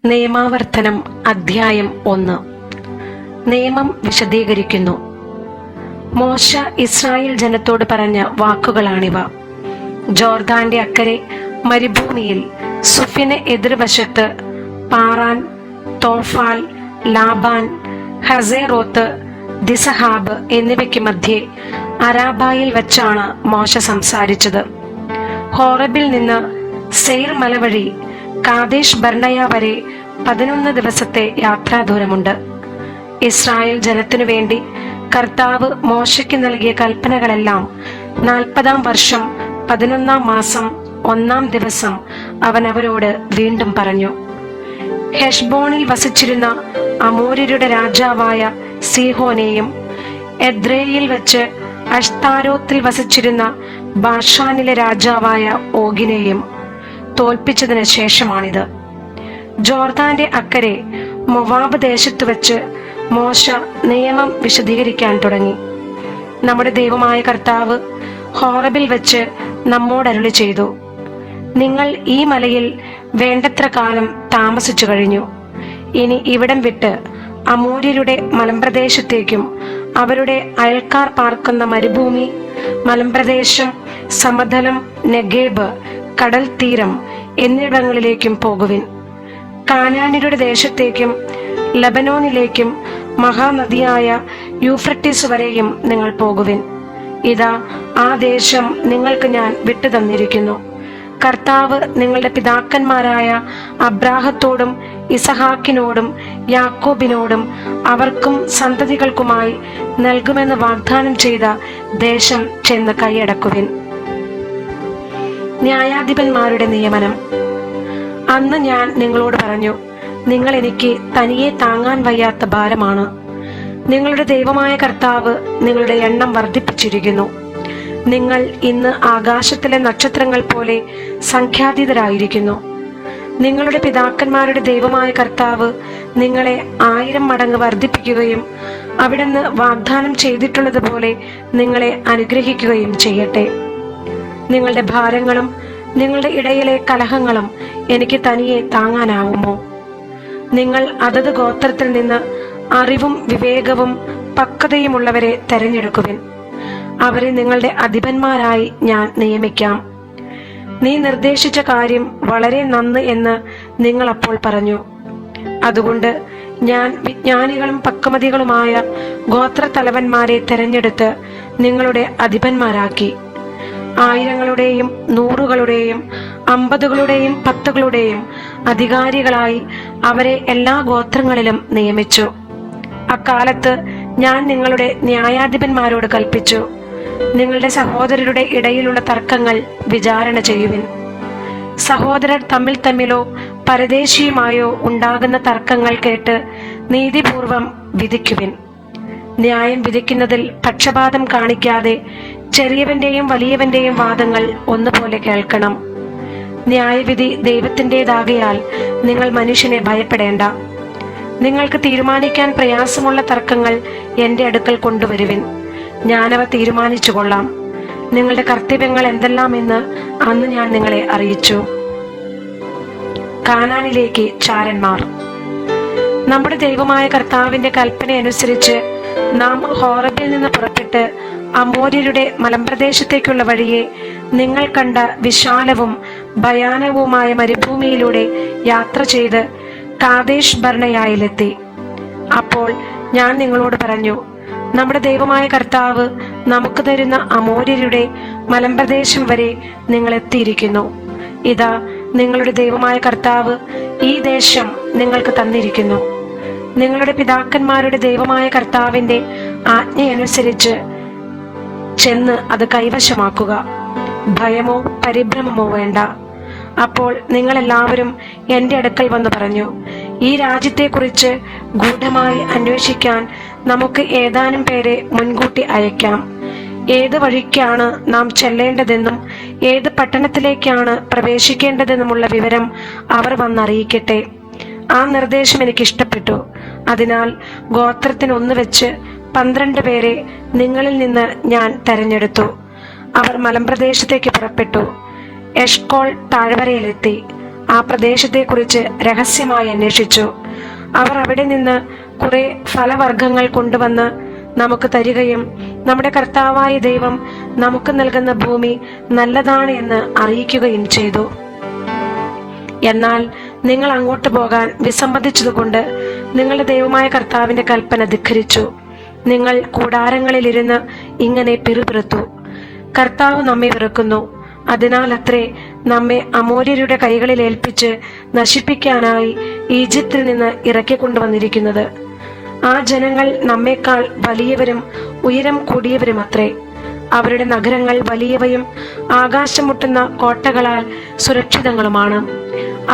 നിയമാവർത്തനം അധ്യായം 1. നിയമം വിശദീകരിക്കുന്നു. മോശ ഇസ്രായേൽ ജനത്തോട് പറഞ്ഞ വാക്കുകളാണിവ. ജോർദാന്റെ അക്കരെ മരുഭൂമിയിൽ സുഫിന് എതിർവശത്ത് പാറാൻ, തോഫാൽ, ലാബാൻ, ഹസേറോത്ത്, ദിസഹാബ് എന്നിവയ്ക്ക് മധ്യേ അരാബായിൽ വച്ചാണ് മോശ സംസാരിച്ചത്. ഹോറബിൽ നിന്ന് സെയ്ർ മല വഴി കാദേശ് ബർണയ വരെ 11 ദിവസത്തെ യാത്രാദൂരമുണ്ട്. ഇസ്രായേൽ ജനത്തിനു വേണ്ടി കർത്താവ് മോശയ്ക്ക് നൽകിയ കൽപ്പനകളെല്ലാം 40-ാം വർഷം 11-ാം മാസം 1-ാം ദിവസം അവൻ അവരോട് വീണ്ടും പറഞ്ഞു. ഹെഷ്ബോണിൽ വസിച്ചിരുന്ന അമോര്യരുടെ രാജാവായ സീഹോനെയും എദ്രേയിൽ വെച്ച് അഷ്താരോത്തിൽ വസിച്ചിരുന്ന ബാഷാനിലെ രാജാവായ ഓഗിനെയും തോൽപ്പിച്ചതിന് ശേഷമാണിത്. ജോർദാന്റെ അക്കരെ മൊവാബ് ദേശത്ത് വെച്ച് മോശ നിയമം വിശദീകരിക്കാൻ തുടങ്ങി. നമ്മുടെ ദൈവമായ കർത്താവ് ഹോറബിൽ വെച്ച് നമ്മോടരുളി ചെയ്തു, നിങ്ങൾ ഈ മലയിൽ വേണ്ടത്ര കാലം താമസിച്ചു കഴിഞ്ഞു. ഇനി ഇവിടം വിട്ട് അമോര്യരുടെ മലമ്പ്രദേശത്തേക്കും അവരുടെ അയൽക്കാർ പാർക്കുന്ന മരുഭൂമി, മലമ്പ്രദേശം, സമതലം, നെഗേബ്, കടൽ തീരം എന്നിവിടങ്ങളിലേക്കും പോകുവിൻ. കാനാന്യരുടെ ദേശത്തേക്കും ലബനോനിലേക്കും മഹാനദിയായ യൂഫ്രട്ടീസ് വരെയും നിങ്ങൾ പോകുവിൻ. ഇതാ, ആ ദേശം നിങ്ങൾക്ക് ഞാൻ വിട്ടുതന്നിരിക്കുന്നു. കർത്താവ് നിങ്ങളുടെ പിതാക്കന്മാരായ അബ്രാഹത്തോടും ഇസഹാക്കിനോടും യാക്കോബിനോടും അവർക്കും സന്തതികൾക്കുമായി നൽകുമെന്ന് വാഗ്ദാനം ചെയ്ത ദേശം ചെന്ന് കൈയടക്കുവിൻ. ന്യായാധിപന്മാരുടെ നിയമനം. അന്ന് ഞാൻ നിങ്ങളോട് പറഞ്ഞു, നിങ്ങൾ എനിക്ക് തനിയെ താങ്ങാൻ വയ്യാത്ത ഭാരമാണ്. നിങ്ങളുടെ ദൈവമായ കർത്താവ് നിങ്ങളുടെ എണ്ണം വർദ്ധിപ്പിച്ചിരിക്കുന്നു. നിങ്ങൾ ഇന്ന് ആകാശത്തിലെ നക്ഷത്രങ്ങൾ പോലെ സംഖ്യാതീതരായിരിക്കുന്നു. നിങ്ങളുടെ പിതാക്കന്മാരുടെ ദൈവമായ കർത്താവ് നിങ്ങളെ 1000 മടങ്ങ് വർദ്ധിപ്പിക്കുകയും അവിടുന്ന് വാഗ്ദാനം ചെയ്തിട്ടുള്ളതുപോലെ നിങ്ങളെ അനുഗ്രഹിക്കുകയും ചെയ്യട്ടെ. നിങ്ങളുടെ ഭാരങ്ങളും നിങ്ങളുടെ ഇടയിലെ കലഹങ്ങളും എനിക്ക് തനിയെ താങ്ങാനാവുമോ? നിങ്ങൾ അതത് ഗോത്രത്തിൽ നിന്ന് അറിവും വിവേകവും പക്വതയുമുള്ളവരെ തെരഞ്ഞെടുക്കുവിൻ. അവരെ നിങ്ങളുടെ അധിപന്മാരായി ഞാൻ നിയമിക്കാം. നീ നിർദ്ദേശിച്ച കാര്യം വളരെ നന്ന് എന്ന് നിങ്ങൾ അപ്പോൾ പറഞ്ഞു. അതുകൊണ്ട് ഞാൻ വിജ്ഞാനികളും പക്വമതികളുമായ ഗോത്രത്തലവന്മാരെ തെരഞ്ഞെടുത്ത് നിങ്ങളുടെ അധിപന്മാരാക്കി. 1000കളുടെയും 100കളുടെയും 50കളുടെയും 10കളുടെയും അധികാരികളായി അവരെ എല്ലാ ഗോത്രങ്ങളിലും നിയമിച്ചു. അക്കാലത്ത് ഞാൻ നിങ്ങളുടെ ന്യായാധിപന്മാരോട് കൽപ്പിച്ചു, നിങ്ങളുടെ സഹോദരരുടെ ഇടയിലുള്ള തർക്കങ്ങൾ വിചാരണ ചെയ്യുവിൻ. സഹോദരർ തമ്മിലോ പരദേശിയുമായോ ഉണ്ടാകുന്ന തർക്കങ്ങൾ കേട്ട് നീതിപൂർവം വിധിക്കുവിൻ. ന്യായം വിധിക്കുന്നതിൽ പക്ഷപാതം കാണിക്കാതെ ചെറിയവന്റെയും വലിയവന്റെയും വാദങ്ങൾ ഒന്നുപോലെ കേൾക്കണം. ന്യായവിധി ദൈവത്തിൻ്റെതാകയാൽ നിങ്ങൾ മനുഷ്യനെ ഭയപ്പെടേണ്ട. നിങ്ങൾക്ക് തീരുമാനിക്കാൻ പ്രയാസമുള്ള തർക്കങ്ങൾ എൻ്റെ അടുക്കൽ കൊണ്ടുവരുവിൻ. ഞാനവ തീരുമാനിച്ചു കൊള്ളാം. നിങ്ങളുടെ കർത്തവ്യങ്ങൾ എന്തെല്ലാമെന്ന് അന്ന് ഞാൻ നിങ്ങളെ അറിയിച്ചു. കാനാനിലേക്ക് ചാരന്മാർ. നമ്മുടെ ദൈവമായ കർത്താവിന്റെ കൽപ്പന അനുസരിച്ച് നാം ഹോറബിൽ നിന്ന് പുറപ്പെട്ട് അമോര്യരുടെ മലമ്പ്രദേശത്തേക്കുള്ള വഴിയെ നിങ്ങൾ കണ്ട വിശാലവും ഭയാനകവുമായ മരുഭൂമിയിലൂടെ യാത്ര ചെയ്ത് കാദേശ് ബർണയായിലെത്തി. അപ്പോൾ ഞാൻ നിങ്ങളോട് പറഞ്ഞു, നമ്മുടെ ദൈവമായ കർത്താവ് നമുക്ക് തരുന്ന അമോര്യരുടെ മലമ്പ്രദേശം വരെ നിങ്ങൾ എത്തിയിരിക്കുന്നു. ഇതാ, നിങ്ങളുടെ ദൈവമായ കർത്താവ് ഈ ദേശം നിങ്ങൾക്ക് തന്നിരിക്കുന്നു. നിങ്ങളുടെ പിതാക്കന്മാരുടെ ദൈവമായ കർത്താവിന്റെ ആജ്ഞയനുസരിച്ച് ചെന്ന് അത് കൈവശമാക്കുക. ഭയമോ പരിഭ്രമമോ വേണ്ട. അപ്പോൾ നിങ്ങളെല്ലാവരും എൻ്റെ അടുക്കൽ വന്ന് പറഞ്ഞു, ഈ രാജ്യത്തെക്കുറിച്ച് ഗൂഢമായി അന്വേഷിക്കാൻ നമുക്ക് ഏതാനും പേരെ മുൻകൂട്ടി അയക്കാം. ഏത് വഴിക്കാണ് നാം ചെല്ലേണ്ടതെന്നും ഏത് പട്ടണത്തിലേക്കാണ് പ്രവേശിക്കേണ്ടതെന്നുമുള്ള വിവരം അവർ വന്നറിയിക്കട്ടെ. ആ നിർദ്ദേശം എനിക്ക് ഇഷ്ടപ്പെട്ടു. അതിനാൽ ഗോത്രത്തിനൊന്ന് വെച്ച് 12 പേരെ നിങ്ങളിൽ നിന്ന് ഞാൻ തെരഞ്ഞെടുത്തു. അവർ മലമ്പ്രദേശത്തേക്ക് പുറപ്പെട്ടു. എഷ്കോൾ താഴ്വരയിലെത്തി. ആ പ്രദേശത്തെക്കുറിച്ച് രഹസ്യമായി അന്വേഷിച്ചു. അവർ അവിടെ നിന്ന് കുറെ ഫലവർഗങ്ങൾ കൊണ്ടുവന്ന് നമുക്ക് തരികയും നമ്മുടെ കർത്താവായ ദൈവം നമുക്ക് നൽകുന്ന ഭൂമി നല്ലതാണ് എന്ന് അറിയിക്കുകയും ചെയ്തു. എന്നാൽ നിങ്ങൾ അങ്ങോട്ട് പോകാൻ വിസമ്മതിച്ചതുകൊണ്ട് നിങ്ങളുടെ ദൈവമായ കർത്താവിന്റെ കൽപ്പന ധിക്കരിച്ചു. നിങ്ങൾ കൂടാരങ്ങളിലിരുന്ന് ഇങ്ങനെ പിറുപിറുത്തു, കർത്താവ് നമ്മെ വെറുക്കുന്നു, അതിനാൽ അത്രേ നമ്മെ അമോര്യരുടെ കൈകളിൽ ഏൽപ്പിച്ച് നശിപ്പിക്കാനായി ഈജിപ്തിൽ നിന്ന് ഇറക്കിക്കൊണ്ടുവന്നിരിക്കുന്നത്. ആ ജനങ്ങൾ നമ്മേക്കാൾ വലിയവരും ഉയരം കൂടിയവരും അത്രേ. അവരുടെ നഗരങ്ങൾ വലിയവയും ആകാശം മുട്ടുന്ന കോട്ടകളാൽ സുരക്ഷിതങ്ങളുമാണ്.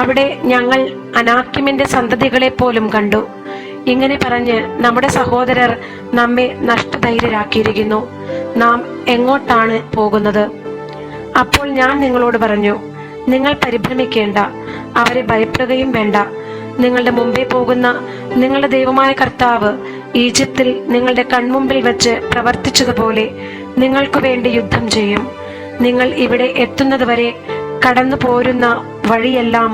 അവിടെ ഞങ്ങൾ അനാക്കിമിന്റെ സന്തതികളെ പോലും കണ്ടു. ഇങ്ങനെ പറഞ്ഞ് നമ്മുടെ സഹോദരർ നമ്മെ നഷ്ടധൈര്യരാക്കിയിരിക്കുന്നു. നാം എങ്ങോട്ടാണ് പോകുന്നത്? അപ്പോൾ ഞാൻ നിങ്ങളോട് പറഞ്ഞു, നിങ്ങൾ പരിഭ്രമിക്കേണ്ട, അവരെ ഭയപ്പെടുകയും വേണ്ട. നിങ്ങളുടെ മുമ്പേ പോകുന്ന നിങ്ങളുടെ ദൈവമായ കർത്താവ് ഈജിപ്തിൽ നിങ്ങളുടെ കൺമുമ്പിൽ വെച്ച് പ്രവർത്തിച്ചതുപോലെ നിങ്ങൾക്ക് വേണ്ടി യുദ്ധം ചെയ്യും. നിങ്ങൾ ഇവിടെ എത്തുന്നതുവരെ കടന്നു പോരുന്ന വഴിയെല്ലാം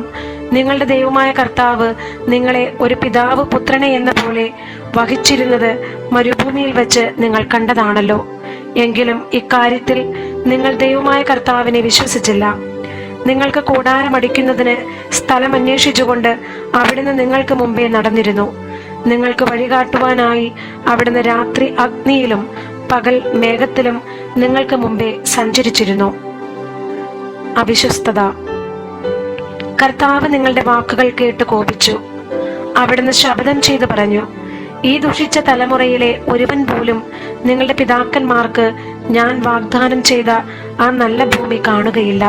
നിങ്ങളുടെ ദൈവമായ കർത്താവ് നിങ്ങളെ ഒരു പിതാവ് പുത്രനെ എന്ന പോലെ വഹിച്ചിരുന്നത് മരുഭൂമിയിൽ വെച്ച് നിങ്ങൾ കണ്ടതാണല്ലോ. എങ്കിലും ഇക്കാര്യത്തിൽ നിങ്ങൾ ദൈവമായ കർത്താവിനെ വിശ്വസിച്ചില്ല. നിങ്ങൾക്ക് കൂടാരമടിക്കുന്നതിന് സ്ഥലം അന്വേഷിച്ചുകൊണ്ട് അവിടുന്ന് നിങ്ങൾക്ക് മുമ്പേ നടന്നിരുന്നു. നിങ്ങൾക്ക് വഴികാട്ടുവാനായി അവിടുന്ന് രാത്രി അഗ്നിയിലും പകൽ മേഘത്തിലും നിങ്ങൾക്ക് മുമ്പേ സഞ്ചരിച്ചിരുന്നു. അവിശ്വസ്തത. കർത്താവ് നിങ്ങളുടെ വാക്കുകൾ കേട്ട് കോപിച്ചു. അവിടുന്ന് ശപഥം ചെയ്ത് പറഞ്ഞു, ഈ ദുഷിച്ച തലമുറയിലെ ഒരുവൻ പോലും നിങ്ങളുടെ പിതാക്കന്മാർക്ക് ഞാൻ വാഗ്ദാനം ചെയ്ത ആ നല്ല ഭൂമി കാണുകയില്ല.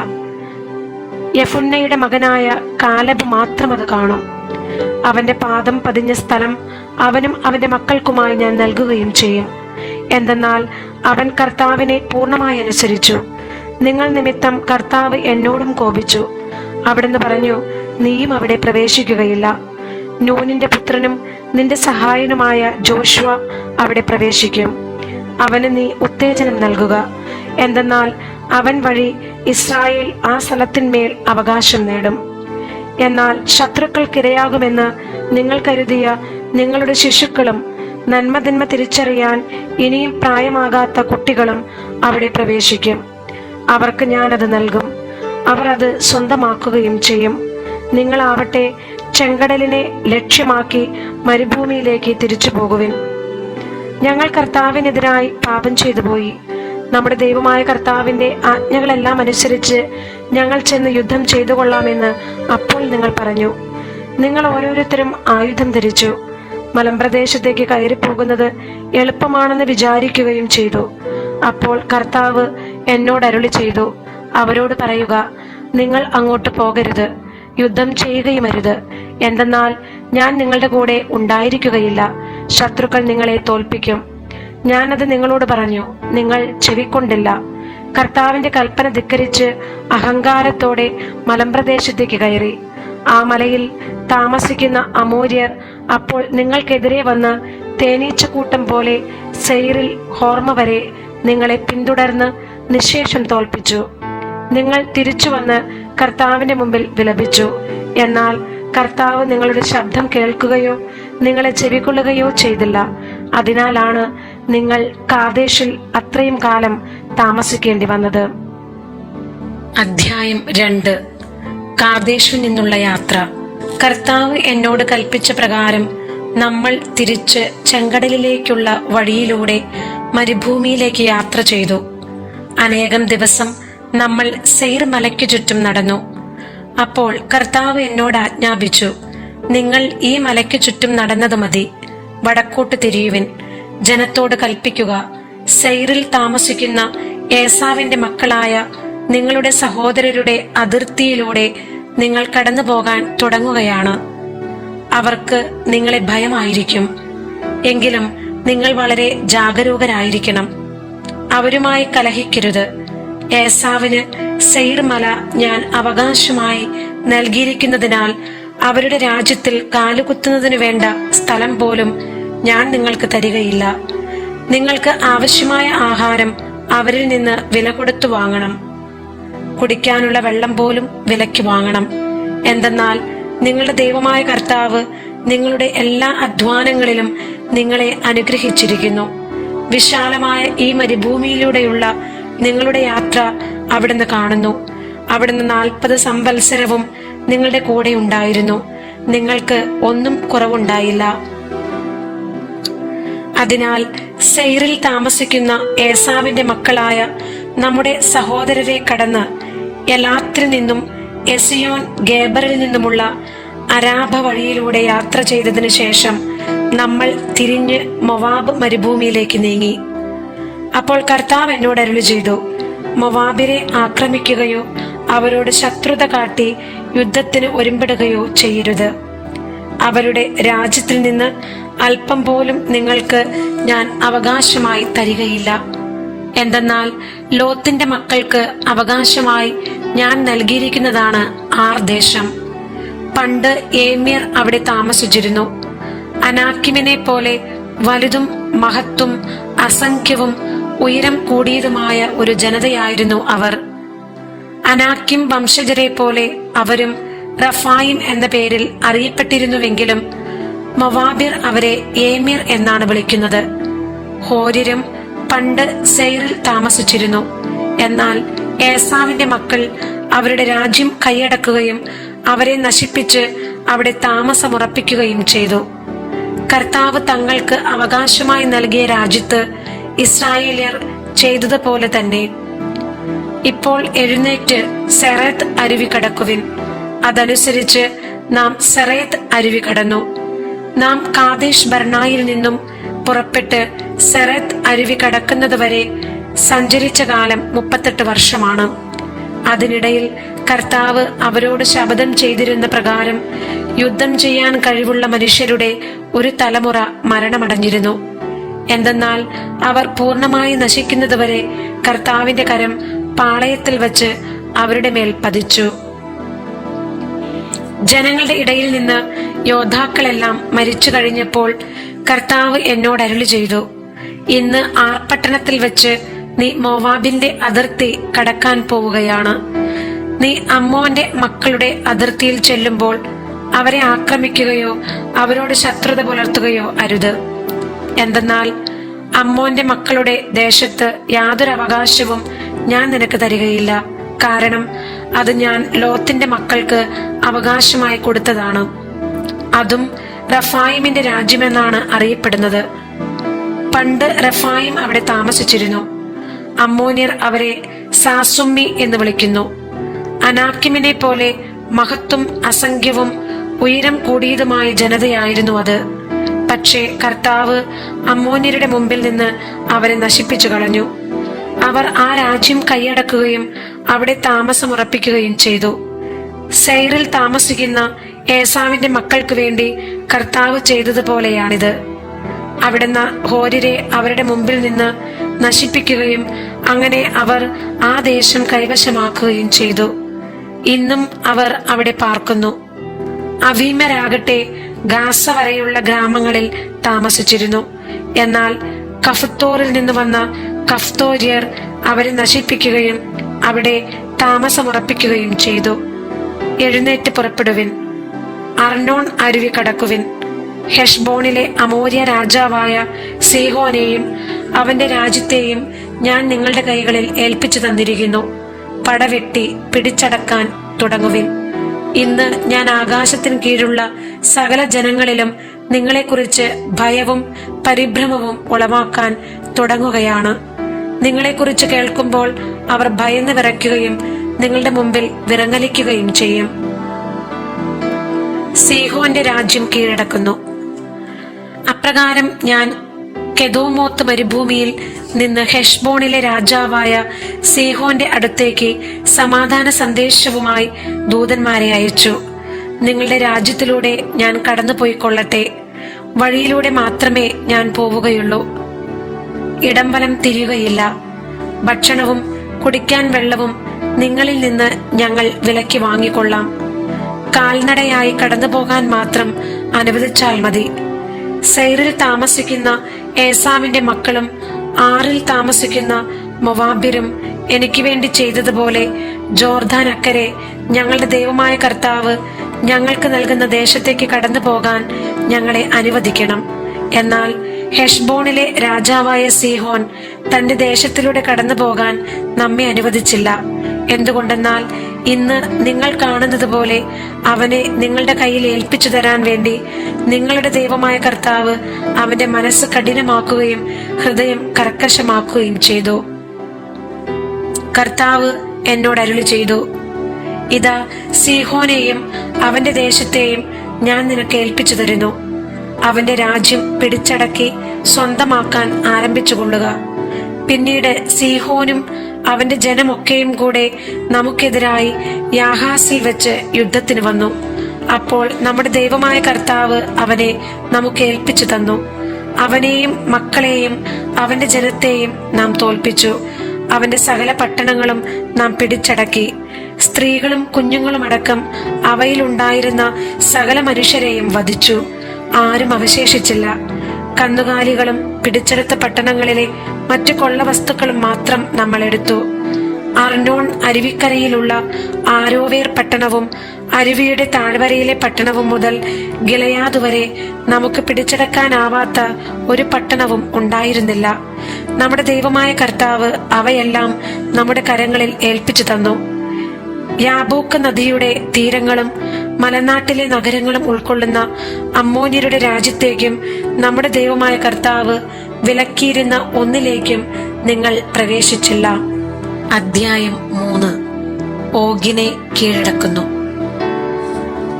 യെഫുന്നയുടെ മകനായ കാലബ് മാത്രം അത് കാണും. അവന്റെ പാദം പതിഞ്ഞ സ്ഥലം അവനും അവന്റെ മക്കൾക്കുമായി ഞാൻ നൽകുകയും ചെയ്യും. എന്തെന്നാൽ അവൻ കർത്താവിനെ പൂർണ്ണമായി അനുസരിച്ചു. നിങ്ങൾ നിമിത്തം കർത്താവ് എന്നോടും കോപിച്ചു. അവിടുന്ന് പറഞ്ഞു, നീയും അവിടെ പ്രവേശിക്കുകയില്ല. നൂനിന്റെ പുത്രനും നിന്റെ സഹായനുമായ ജോഷുവ അവിടെ പ്രവേശിക്കും. അവന് നീ ഉത്തേജനം നൽകുക. എന്തെന്നാൽ അവൻ വഴി ഇസ്രായേൽ ആ സ്ഥലത്തിന്മേൽ അവകാശം നേടും. എന്നാൽ ശത്രുക്കൾക്കിരയാകുമെന്ന് നിങ്ങൾ കരുതിയ നിങ്ങളുടെ ശിശുക്കളും നന്മതിന്മ തിരിച്ചറിയാൻ ഇനിയും പ്രായമാകാത്ത കുട്ടികളും അവിടെ പ്രവേശിക്കും. അവർക്ക് ഞാനത് നൽകും. അവർ അത് സ്വന്തമാക്കുകയും ചെയ്യും. നിങ്ങളാവട്ടെ ചെങ്കടലിനെ ലക്ഷ്യമാക്കി മരുഭൂമിയിലേക്ക് തിരിച്ചു പോകുവിൻ. ഞങ്ങൾ കർത്താവിനെതിരായി പാപം ചെയ്തു പോയി. നമ്മുടെ ദൈവമായ കർത്താവിന്റെ ആജ്ഞകളെല്ലാം അനുസരിച്ച് ഞങ്ങൾ ചെന്ന് യുദ്ധം ചെയ്തു കൊള്ളാമെന്ന് അപ്പോൾ നിങ്ങൾ പറഞ്ഞു. നിങ്ങൾ ഓരോരുത്തരും ആയുധം ധരിച്ചു. മലമ്പ്രദേശത്തേക്ക് കയറിപ്പോകുന്നത് എളുപ്പമാണെന്ന് വിചാരിക്കുകയും ചെയ്തു. അപ്പോൾ കർത്താവ് എന്നോട് അരുളി ചെയ്തു, അവരോട് പറയുക, നിങ്ങൾ അങ്ങോട്ട് പോകരുത്, യുദ്ധം ചെയ്യുകയുമരുത്. എന്തെന്നാൽ ഞാൻ നിങ്ങളുടെ കൂടെ ഉണ്ടായിരിക്കുകയില്ല. ശത്രുക്കൾ നിങ്ങളെ തോൽപ്പിക്കും. ഞാനത് നിങ്ങളോട് പറഞ്ഞു, നിങ്ങൾ ചെവിക്കൊണ്ടില്ല. കർത്താവിന്റെ കൽപ്പന ധിക്കരിച്ച് അഹങ്കാരത്തോടെ മലമ്പ്രദേശത്തേക്ക് കയറി. ആ മലയിൽ താമസിക്കുന്ന അമോര്യർ അപ്പോൾ നിങ്ങൾക്കെതിരെ വന്ന് തേനീച്ചക്കൂട്ടം പോലെ സെയിരിൽ ഹോർമ വരെ നിങ്ങളെ പിന്തുടർന്ന് നിശേഷം തോൽപ്പിച്ചു. നിങ്ങൾ തിരിച്ചു വന്ന് കർത്താവിന്റെ മുമ്പിൽ വിലപിച്ചു. എന്നാൽ കർത്താവ് നിങ്ങളുടെ ശബ്ദം കേൾക്കുകയോ നിങ്ങളെ ചെവിക്കൊള്ളുകയോ ചെയ്തില്ല. അതിനാലാണ് നിങ്ങൾ കാദേശിൽ അത്രയും കാലം താമസിക്കേണ്ടി വന്നത്. അധ്യായം 2. കാദേശിൽ നിന്നുള്ള യാത്ര. കർത്താവ് എന്നോട് കൽപ്പിച്ച പ്രകാരം നമ്മൾ തിരിച്ച് ചെങ്കടലിലേക്കുള്ള വഴിയിലൂടെ മരുഭൂമിയിലേക്ക് യാത്ര ചെയ്തു. അനേകം ദിവസം നമ്മൾ സെയ്ർ മലയ്ക്കു ചുറ്റും നടന്നു. അപ്പോൾ കർത്താവ് എന്നോട് ആജ്ഞാപിച്ചു, നിങ്ങൾ ഈ മലയ്ക്കു ചുറ്റും നടന്നത് മതി. വടക്കോട്ട് തിരിയുവിൻ. ജനത്തോട് കൽപ്പിക്കുക, സെയ്റിൽ താമസിക്കുന്ന ഏസാവിന്റെ മക്കളായ നിങ്ങളുടെ സഹോദരരുടെ അതിർത്തിയിലൂടെ നിങ്ങൾ കടന്നു പോകാൻ തുടങ്ങുകയാണ്. അവർക്ക് നിങ്ങളെ ഭയമായിരിക്കും. എങ്കിലും നിങ്ങൾ വളരെ ജാഗരൂകരായിരിക്കണം. അവരുമായി കലഹിക്കരുത്. ഏസാവിന് സെയ്ർ മല ഞാൻ അവകാശമായി നൽകിയിരിക്കുന്നതിനാൽ അവരുടെ രാജ്യത്തിൽ കാലുകുത്തുന്നതിനു വേണ്ട സ്ഥലം പോലും ഞാൻ നിങ്ങൾക്ക് തരികയില്ല. നിങ്ങൾക്ക് ആവശ്യമായ ആഹാരം അവരിൽ നിന്ന് വില കൊടുത്തു വാങ്ങണം. കുടിക്കാനുള്ള വെള്ളം പോലും വിലയ്ക്ക് വാങ്ങണം. എന്തെന്നാൽ നിങ്ങളുടെ ദൈവമായ കർത്താവ് നിങ്ങളുടെ എല്ലാ അധ്വാനങ്ങളിലും നിങ്ങളെ അനുഗ്രഹിച്ചിരിക്കുന്നു. വിശാലമായ ഈ മരുഭൂമിയിലൂടെയുള്ള നിങ്ങളുടെ യാത്ര അവിടുന്ന് കാണുന്നു. അവിടുന്ന് 40 സംവത്സരവും നിങ്ങളുടെ കൂടെ ഉണ്ടായിരുന്നു. നിങ്ങൾക്ക് ഒന്നും കുറവുണ്ടായില്ല. അതിനാൽ സെയിരിൽ താമസിക്കുന്ന ഏസാവിന്റെ മക്കളായ നമ്മുടെ സഹോദരരെ കടന്ന് എലാത്തിൽ നിന്നും എസിയോൻ ഗേബറിൽ നിന്നുമുള്ള അരാബ വഴിയിലൂടെ യാത്ര ചെയ്തതിനു ശേഷം നമ്മൾ തിരിഞ്ഞ് മൊവാബ് മരുഭൂമിയിലേക്ക് നീങ്ങി. അപ്പോൾ കർത്താവ് എന്നോട് അരുളി ചെയ്തു, മൊവാബിരെ ആക്രമിക്കുകയോ അവരോട് ശത്രുത കാട്ടി യുദ്ധത്തിന് ഒരുമ്പെടുകയോ ചെയ്യരുത്. അവരുടെ രാജ്യത്തിൽ നിന്ന് അല്പം പോലും നിങ്ങൾക്ക് ഞാൻ അവകാശമായി തരികയില്ല. എന്തെന്നാൽ ലോത്തിന്റെ മക്കൾക്ക് അവകാശമായി ഞാൻ നൽകിയിരിക്കുന്നതാണ് ആർ ദേശം. പണ്ട് ഏമ്യർ അവിടെ താമസിച്ചിരുന്നു. അനാക്കിമിനെ പോലെ വലുതും മഹത്തും അസംഖ്യവും ഉയരം കൂടിയതുമായ ഒരു ജനതയായിരുന്നു അവർ. അനാക്കിം വംശജരെ പോലെ അവരും റഫായിം എന്ന പേരിൽ അറിയപ്പെട്ടിരുന്നുവെങ്കിലും മൊവാബിർ അവരെ ഏമ്യർ എന്നാണ് വിളിക്കുന്നത്. ഹോര്യരും പണ്ട് സെയിരിൽ താമസിച്ചിരുന്നു. എന്നാൽ ഏസാവിന്റെ മക്കൾ അവരുടെ രാജ്യം കൈയടക്കുകയും അവരെ നശിപ്പിച്ച് അവിടെ താമസമുറപ്പിക്കുകയും ചെയ്തു. കർത്താവ് തങ്ങൾക്ക് അവകാശമായി നൽകിയ രാജ്യത്ത് ഇസ്രായേലിയർ ചെയ്തതുപോലെ തന്നെ. ഇപ്പോൾ എഴുന്നേറ്റ് സെറത്ത് അരുവി കടക്കുവിൻ. അതനുസരിച്ച് നാം സെറത്ത് അരുവി കടന്നു. നാം കാദേശ് ബർണായിൽ നിന്നും പുറപ്പെട്ട് സെറത്ത് അരുവി കടക്കുന്നത് വരെ സഞ്ചരിച്ച കാലം 38 വർഷമാണ്. അതിനിടയിൽ കർത്താവ് അവരോട് ശപഥം ചെയ്തിരുന്ന പ്രകാരം യുദ്ധം ചെയ്യാൻ കഴിവുള്ള മനുഷ്യരുടെ ഒരു തലമുറ മരണമടഞ്ഞിരുന്നു. എന്തെന്നാൽ അവർ പൂർണ്ണമായി നശിക്കുന്നതുവരെ കർത്താവിന്റെ കരം പാളയത്തിൽ വച്ച് അവരുടെ മേൽ പതിച്ചു. ജനങ്ങളുടെ ഇടയിൽ നിന്ന് യോദ്ധാക്കളെല്ലാം മരിച്ചു കഴിഞ്ഞപ്പോൾ കർത്താവ് എന്നോട് അരുളി ചെയ്തു, ഇന്ന് ആർപ്പട്ടണത്തിൽ വെച്ച് നീ മോവാബിന്റെ അതിർത്തി കടക്കാൻ പോവുകയാണ്. നീ അമ്മോന്റെ മക്കളുടെ അതിർത്തിയിൽ ചെല്ലുമ്പോൾ അവരെ ആക്രമിക്കുകയോ അവരോട് ശത്രുത പുലർത്തുകയോ അരുത്. എന്തെന്നാൽ അമ്മോന്റെ മക്കളുടെ ദേശത്ത് യാതൊരു അവകാശവും ഞാൻ നിനക്ക് തരികയില്ല. കാരണം അത് ഞാൻ ലോത്തിന്റെ മക്കൾക്ക് അവകാശമായി കൊടുത്തതാണ്. അതും റഫായിമിന്റെ രാജ്യമെന്നാണ് അറിയപ്പെടുന്നത്. പണ്ട് റഫായിം അവിടെ താമസിച്ചിരുന്നു. അമ്മോന്യർ അവരെ സാസുമ്മി എന്ന് വിളിക്കുന്നു. അനാക്കിമിനെ പോലെ മഹത്തും അസംഖ്യവും ഉയരം കൂടിയതുമായ ജനതയായിരുന്നു അത്. പക്ഷേ കർത്താവ് അമ്മോന്യരുടെ മുമ്പിൽ നിന്ന് അവരെ നശിപ്പിച്ചു കളഞ്ഞു. അവർ ആ രാജ്യം കൈയടക്കുകയും അവിടെ താമസമുറപ്പിക്കുകയും ചെയ്തു. സെയിരിൽ താമസിക്കുന്ന ഏസാവിന്റെ മക്കൾക്ക് വേണ്ടി കർത്താവ് ചെയ്തതുപോലെയാണിത്. അവിടുന്ന് ഹോര്യരെ അവരുടെ മുമ്പിൽ നിന്ന് നശിപ്പിക്കുകയും അങ്ങനെ അവർ ആ ദേശം കൈവശമാക്കുകയും ചെയ്തു. ഇന്നും അവർ അവിടെ പാർക്കുന്നു. അവീമരാകട്ടെ ഗാസ വരെയുള്ള ഗ്രാമങ്ങളിൽ താമസിച്ചിരുന്നു. എന്നാൽ കഫ്തോറിൽ നിന്ന് വന്ന കഫ്തോര്യർ അവരെ നശിപ്പിക്കുകയും അവിടെ താമസമുറപ്പിക്കുകയും ചെയ്തു. എഴുന്നേറ്റ് പുറപ്പെടുവിൻ, അർണോൺ അരുവി കടക്കുവിൻ. ഹെഷ്ബോണിലെ അമോര്യ രാജാവായ സീഹോനെയും അവന്റെ രാജ്യത്തെയും ഞാൻ നിങ്ങളുടെ കൈകളിൽ ഏൽപ്പിച്ചു തന്നിരിക്കുന്നു. പടവെട്ടി പിടിച്ചടക്കാൻ തുടങ്ങുവിൻ. ഇന്ന് ഞാൻ ആകാശത്തിന് കീഴുള്ള സകല ജനങ്ങളിലും നിങ്ങളെക്കുറിച്ച് ഭയവും പരിഭ്രമവും ഉളവാക്കാൻ തുടങ്ങുകയാണ്. നിങ്ങളെക്കുറിച്ച് കേൾക്കുമ്പോൾ അവർ ഭയന്ന് വിറയ്ക്കുകയും നിങ്ങളുടെ മുമ്പിൽ വിറങ്ങലിക്കുകയും ചെയ്യും. സീഹോന്റെ രാജ്യം കീഴടക്കുന്നു. അപ്രകാരം ഞാൻ കെദോമോത്ത് മരുഭൂമിയിൽ നിന്ന് ഹെഷ്ബോണിലെ രാജാവായ സീഹോന്റെ അടുത്തേക്ക് സമാധാന സന്ദേശവുമായി ദൂതന്മാരെ അയച്ചു. നിങ്ങളുടെ രാജ്യത്തിലൂടെ ഞാൻ കടന്നുപോയിക്കൊള്ളട്ടെ. വഴിയിലൂടെ മാത്രമേ ഞാൻ പോവുകയുള്ളൂ. ഇടംവലം തിരിയുകയില്ല. ഭക്ഷണവും കുടിക്കാൻ വെള്ളവും നിങ്ങളിൽ നിന്ന് ഞങ്ങൾ വിലയ്ക്ക് വാങ്ങിക്കൊള്ളാം. കാൽനടയായി കടന്നുപോകാൻ മാത്രം അനുവദിച്ചാൽ മതി. സെയിരിൽ താമസിക്കുന്ന ഏസാവിന്റെ മക്കളും ആറിൽ താമസിക്കുന്ന മൊവാബിരും എനിക്ക് വേണ്ടി ചെയ്തതുപോലെ ജോർദാൻ അക്കരെ ഞങ്ങളുടെ ദൈവമായ കർത്താവ് ഞങ്ങൾക്ക് നൽകുന്ന ദേശത്തേക്ക് കടന്നു പോകാൻ ഞങ്ങളെ അനുവദിക്കണം. എന്നാൽ ഹെഷ്ബോണിലെ രാജാവായ സീഹോൻ തന്റെ ദേശത്തിലൂടെ കടന്നു പോകാൻ നമ്മെ അനുവദിച്ചില്ല. എന്തുകൊണ്ടെന്നാൽ ഇന്ന് നിങ്ങൾ കാണുന്നത് പോലെ അവനെ നിങ്ങളുടെ കയ്യിൽ ഏൽപ്പിച്ചു തരാൻ വേണ്ടി നിങ്ങളുടെ ദൈവമായ കർത്താവ് അവന്റെ മനസ്സ് കഠിനമാക്കുകയും ഹൃദയം കർക്കശമാക്കുകയും ചെയ്തു. കർത്താവ് എന്നോട് അരുളി ചെയ്തു, ഇതാ, സീഹോനെയും അവന്റെ ദേശത്തെയും ഞാൻ നിനക്ക് ഏൽപ്പിച്ചു തരുന്നു. അവന്റെ രാജ്യം പിടിച്ചടക്കി സ്വന്തമാക്കാൻ ആരംഭിച്ചുകൊള്ളുക. പിന്നീട് സീഹോനും അവന്റെ ജനമൊക്കെയും കൂടെ നമുക്കെതിരായി യാഹാസിൽ വെച്ച് യുദ്ധത്തിന് വന്നു. അപ്പോൾ നമ്മുടെ ദൈവമായ കർത്താവ് അവനെ നമുക്ക് ഏൽപ്പിച്ചു തന്നു. അവനെയും മക്കളെയും അവന്റെ ജനത്തെയും നാം തോൽപ്പിച്ചു. അവന്റെ സകല പട്ടണങ്ങളും നാം പിടിച്ചടക്കി. സ്ത്രീകളും കുഞ്ഞുങ്ങളും അടക്കം അവയിലുണ്ടായിരുന്ന സകല മനുഷ്യരെയും വധിച്ചു. ആരും അവശേഷിച്ചില്ല. കന്നുകാലികളും പിടിച്ചെടുത്ത പട്ടണങ്ങളിലെ മറ്റു കൊള്ള വസ്തുക്കളും മാത്രം നമ്മൾ എടുത്തു. അർണോൺ അരുവിക്കരയിലുള്ള ആരോവേർ പട്ടണവും അരുവിയുടെ താഴ്വരയിലെ പട്ടണവും മുതൽ ഗിലയാദ് വരെ നമുക്ക് പിടിച്ചെടുക്കാനാവാത്ത ഒരു പട്ടണവും ഉണ്ടായിരുന്നില്ല. നമ്മുടെ ദൈവമായ കർത്താവ് അവയെല്ലാം നമ്മുടെ കരങ്ങളിൽ ഏൽപ്പിച്ചു തന്നു. യാബോക്ക് നദിയുടെ തീരങ്ങളും മലനാട്ടിലെ നഗരങ്ങളും ഉൾക്കൊള്ളുന്ന അമ്മോന്യരുടെ രാജ്യത്തേക്കും നമ്മുടെ ദൈവമായ കർത്താവ് വിലക്കിയിരുന്ന ഒന്നിലേക്കും നിങ്ങൾ പ്രവേശിച്ചില്ല. അധ്യായം 3. ഓഗിനെ കീഴടക്കുന്നു.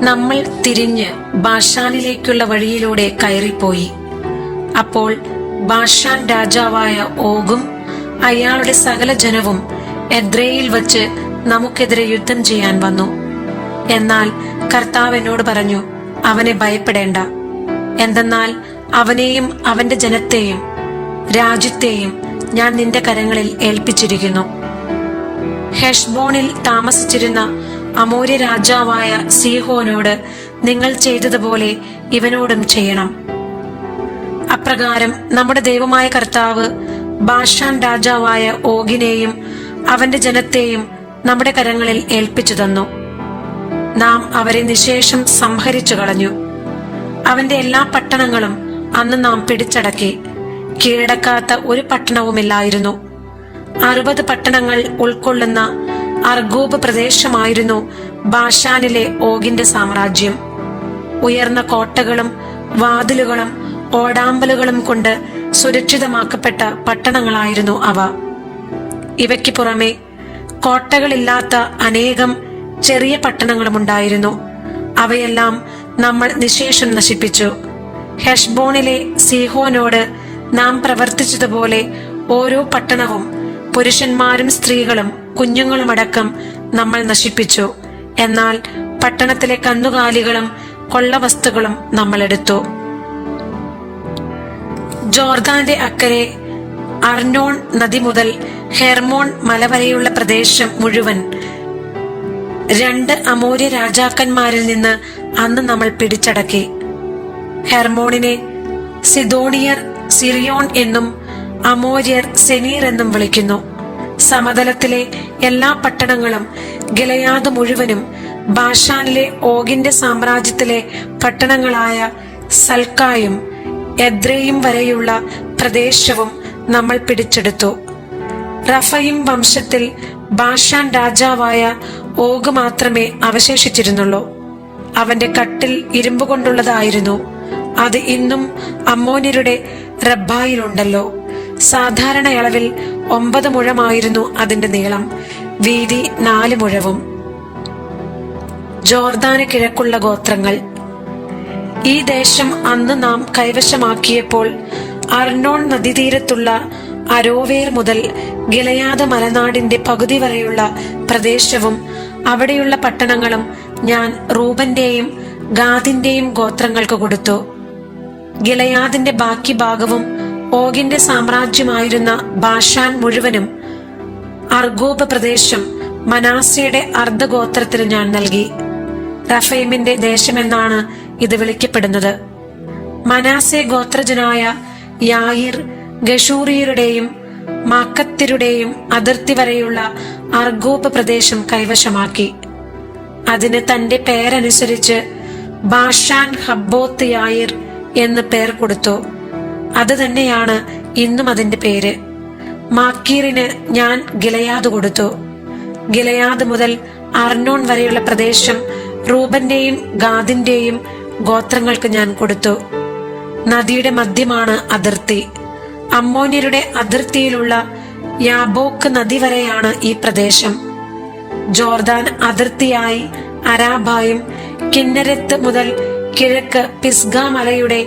നമ്മൾ തിരിഞ്ഞ് ബാഷാനിലേക്കുള്ള വഴിയിലൂടെ കയറിപ്പോയി. അപ്പോൾ ബാഷാൻ രാജാവായ ഓഗും അയാളുടെ സകല ജനവും എദ്രയിൽ വച്ച് നമുക്കെതിരെ യുദ്ധം ചെയ്യാൻ വന്നു. എന്നാൽ കർത്താവ് എന്നോട് പറഞ്ഞു, അവനെ ഭയപ്പെടേണ്ട. എന്തെന്നാൽ അവനെയും അവന്റെ ജനത്തെയും രാജ്യത്തെയും ഞാൻ നിന്റെ കരങ്ങളിൽ ഏൽപ്പിച്ചിരിക്കുന്നു. ഹെഷ്ബോണിൽ താമസിച്ചിരുന്ന അമോര്യ രാജാവായ സീഹോനോട് നിങ്ങൾ ചെയ്തതുപോലെ ഇവനോടും ചെയ്യണം. അപ്രകാരം നമ്മുടെ ദൈവമായ കർത്താവ് ബാഷാൻ രാജാവായ ഓഗിനെയും അവന്റെ ജനത്തെയും നമ്മുടെ കരങ്ങളിൽ ഏൽപ്പിച്ചു തന്നു. നാം അവരെ നിശേഷം സംഹരിച്ചു കളഞ്ഞു. അവന്റെ എല്ലാ പട്ടണങ്ങളും അന്ന് നാം പിടിച്ചടക്കി. കീഴടക്കാത്ത ഒരു പട്ടണവുമില്ലായിരുന്നു. 60 പട്ടണങ്ങൾ ഉൾക്കൊള്ളുന്ന അർഗോബ് പ്രദേശമായിരുന്നു ബാഷാനിലെ ഓഗിന്റെ സാമ്രാജ്യം. ഉയർന്ന കോട്ടകളും വാതിലുകളും ഓടാമ്പലുകളും കൊണ്ട് സുരക്ഷിതമാക്കപ്പെട്ട പട്ടണങ്ങളായിരുന്നു അവ. ഇവയ്ക്ക് പുറമെ കോട്ടകളില്ലാത്ത അനേകം ചെറിയ പട്ടണങ്ങളും ഉണ്ടായിരുന്നു. അവയെല്ലാം നമ്മൾ നിശേഷം നശിപ്പിച്ചു. ഹെഷ്ബോണിലെ സീഹോനോട് നാം പ്രവർത്തിച്ചതുപോലെ ഓരോ പട്ടണവും പുരുഷന്മാരും സ്ത്രീകളും കുഞ്ഞുങ്ങളുമടക്കം നമ്മൾ നശിപ്പിച്ചു. എന്നാൽ പട്ടണത്തിലെ കന്നുകാലികളും കൊള്ളവസ്തുക്കളും നമ്മൾ എടുത്തു. ജോർദാന്റെ അക്കരെ അർണോൺ നദി മുതൽ ഹെർമോൺ മല വരെയുള്ള പ്രദേശം മുഴുവൻ 2 അമോര്യ രാജാക്കന്മാരിൽ നിന്ന് അന്ന് നമ്മൾ പിടിച്ചടക്കി. ഹെർമോണിനെ സിദോണിയർ സിറിയോൺ എന്നും അമോര്യർ സെനീർ എന്നും വിളിക്കുന്നു. സമതലത്തിലെ എല്ലാ പട്ടണങ്ങളും ഗിലയാദ് മുഴുവനും ബാഷാനിലെ ഓഗിന്റെ സാമ്രാജ്യത്തിലെ പട്ടണങ്ങളായ സൽക്കായും എദ്രയും വരെയുള്ള പ്രദേശവും നമ്മൾ പിടിച്ചെടുത്തു. റഫയും വംശത്തിൽ ബാഷാൻ രാജാവായ ഓഗ് മാത്രമേ അവശേഷിച്ചിരുന്നുള്ളൂ. അവന്റെ കട്ടിൽ ഇരുമ്പ് കൊണ്ടുള്ളതായിരുന്നു. അത് ഇന്നും അമ്മോന്യരുടെ റബ്ബായിലുണ്ടല്ലോ. സാധാരണ അളവിൽ 9 മുഴമായിരുന്നു അതിന്റെ നീളം, വീതി 4 മുഴവും. ജോർദാന് കിഴക്കുള്ള ഗോത്രങ്ങൾ. ഈ ദേശം അന്ന് നാം കൈവശമാക്കിയപ്പോൾ അർണോൺ നദീതീരത്തുള്ള അരോവേർ മുതൽ ഗിലയാദ് മലനാടിന്റെ പകുതി വരെയുള്ള പ്രദേശവും അവിടെയുള്ള പട്ടണങ്ങളും ഞാൻ റൂബന്റെയും ഗാദിന്റെയും ഗോത്രങ്ങൾക്ക് കൊടുത്തു. ഗിലയാദിന്റെ ബാക്കി ഭാഗവും ഓഗിന്റെ സാമ്രാജ്യമായിരുന്ന ബാഷാൻ മുഴുവനും അർഗോബ് പ്രദേശം മനാസയുടെ അർദ്ധഗോത്രത്തിന് ഞാൻ നൽകി. റഫൈമിന്റെ ദേശമെന്നാണ് ഇത് വിളിക്കപ്പെടുന്നത്. മനാസെ ഗോത്രജനായ യായിർ ഗഷൂറിയരുടെയും മാക്കത്യരുടെയും അതിർത്തി വരെയുള്ള അർഗോബ് പ്രദേശം കൈവശമാക്കി. അതിന് തന്റെ പേരനുസരിച്ച് ബാഷാൻ ഹബ്ബോത്ത് യായിർ എന്ന് പേർ കൊടുത്തു. അത് തന്നെയാണ് ഇന്നും അതിന്റെ പേര്. മാക്കീറിന് ഞാൻ ഗിലയാദ് കൊടുത്തു. ഗിലയാദ് മുതൽ അർണോൺ വരെയുള്ള പ്രദേശം റൂബന്റെയും ഗാദിന്റെയും ഗോത്രങ്ങൾക്ക് ഞാൻ കൊടുത്തു. നദിയുടെ മധ്യമാണ് അതിർത്തി. അമ്മോന്യരുടെ അതിർത്തിയിലുള്ള യാബോക്ക് നദി വരെയാണ് ഈ പ്രദേശം. ജോർദാൻ അതിർത്തിയായി അരാബായും കിന്നരത്ത് മുതൽ കിഴക്ക് പിസ്ഗ മലയുടെ